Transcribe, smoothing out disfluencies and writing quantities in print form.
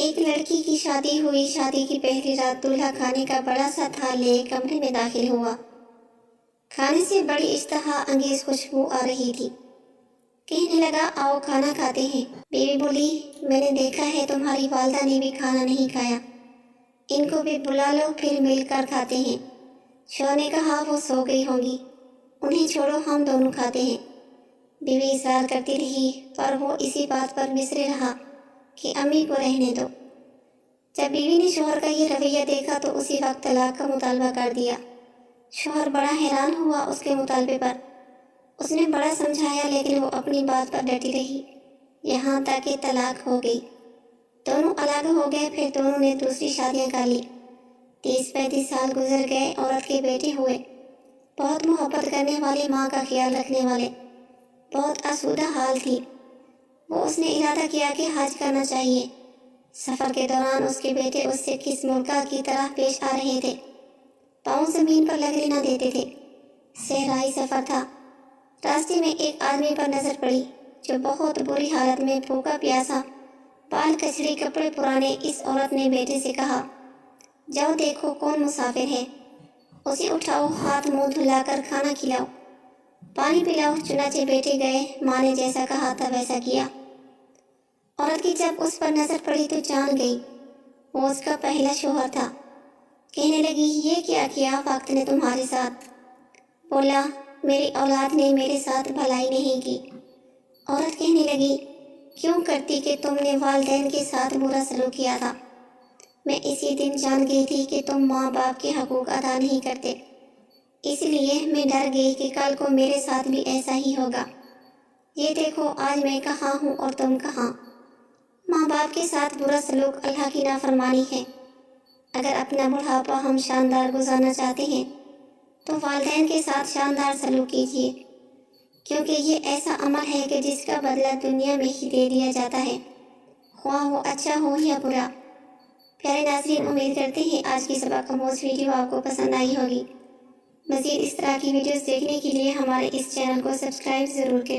ایک لڑکی کی شادی ہوئی۔ شادی کی پہلی رات دولہا کھانے کا بڑا سا تھال لے کمرے میں داخل ہوا۔ کھانے سے بڑی اشتہا انگیز خوشبو آ رہی تھی۔ کہنے لگا، آؤ کھانا کھاتے ہیں۔ بیوی بولی، میں نے دیکھا ہے تمہاری والدہ نے بھی کھانا نہیں کھایا، ان کو بھی بلا لو، پھر مل کر کھاتے ہیں۔ شوہر نے کہا، وہ سو گئی ہوں گی، انہیں چھوڑو، ہم دونوں کھاتے ہیں۔ بیوی اصرار کرتی رہی، پر وہ اسی بات پر مصر رہا کہ امی کو رہنے دو۔ جب بیوی نے شوہر کا یہ رویہ دیکھا تو اسی وقت طلاق کا مطالبہ کر دیا۔ شوہر بڑا حیران ہوا اس کے مطالبے پر۔ اس نے بڑا سمجھایا لیکن وہ اپنی بات پر ڈٹی رہی، یہاں تک کہ طلاق ہو گئی۔ دونوں الگ ہو گئے، پھر دونوں نے دوسری شادیاں کر لی۔ 30-35 سال گزر گئے، عورت کے بیٹے ہوئے، بہت محبت کرنے والے، ماں کا خیال رکھنے والے۔ بہت آسودہ حال تھی۔ وہ اس نے ارادہ کیا کہ حج کرنا چاہیے۔ سفر کے دوران اس کے بیٹے اس سے کس ملکہ کی طرح پیش آ رہے تھے، پاؤں زمین پر لگنے نہ دیتے تھے۔ صحرائی سفر تھا۔ راستے میں ایک آدمی پر نظر پڑی جو بہت بری حالت میں بھوکا پیاسا، بال کچڑی، کپڑے پرانے۔ اس عورت نے بیٹے سے کہا، جاؤ دیکھو کون مسافر ہے، اسے اٹھاؤ، ہاتھ منہ دھلا کر کھانا کھلاؤ، پانی پلاؤ۔ چنانچہ بیٹے گئے، ماں نے جیسا کہا تھا ویسا کیا۔ عورت کی جب اس پر نظر پڑی تو جان گئی، وہ اس کا پہلا شوہر تھا۔ کہنے لگی، یہ کیا کیا وقت نے تمہارے ساتھ؟ بولا، میری اولاد نے میرے ساتھ بھلائی نہیں کی۔ عورت کہنے لگی، کیوں کرتی کہ تم نے والدین کے ساتھ برا سلوک کیا تھا۔ میں اسی دن جان گئی تھی کہ تم ماں باپ کے حقوق ادا نہیں کرتے، اس لیے میں ڈر گئی کہ کل کو میرے ساتھ بھی ایسا ہی ہوگا۔ یہ دیکھو آج میں کہاں ہوں اور تم کہاں۔ ماں باپ کے ساتھ برا سلوک اللہ کی نافرمانی ہے۔ اگر اپنا بڑھاپا ہم شاندار گزارنا چاہتے ہیں تو والدین کے ساتھ شاندار سلوک کیجیے، کیونکہ یہ ایسا عمل ہے کہ جس کا بدلہ دنیا میں ہی دے دیا جاتا ہے، خواہ وہ اچھا ہو یا برا۔ پیارے ناظرین، امید کرتے ہیں آج کی سبق آموز ویڈیو آپ کو پسند آئی ہوگی۔ مزید اس طرح کی ویڈیوز دیکھنے کے لیے ہمارے اس چینل کو سبسکرائب ضرور کریں۔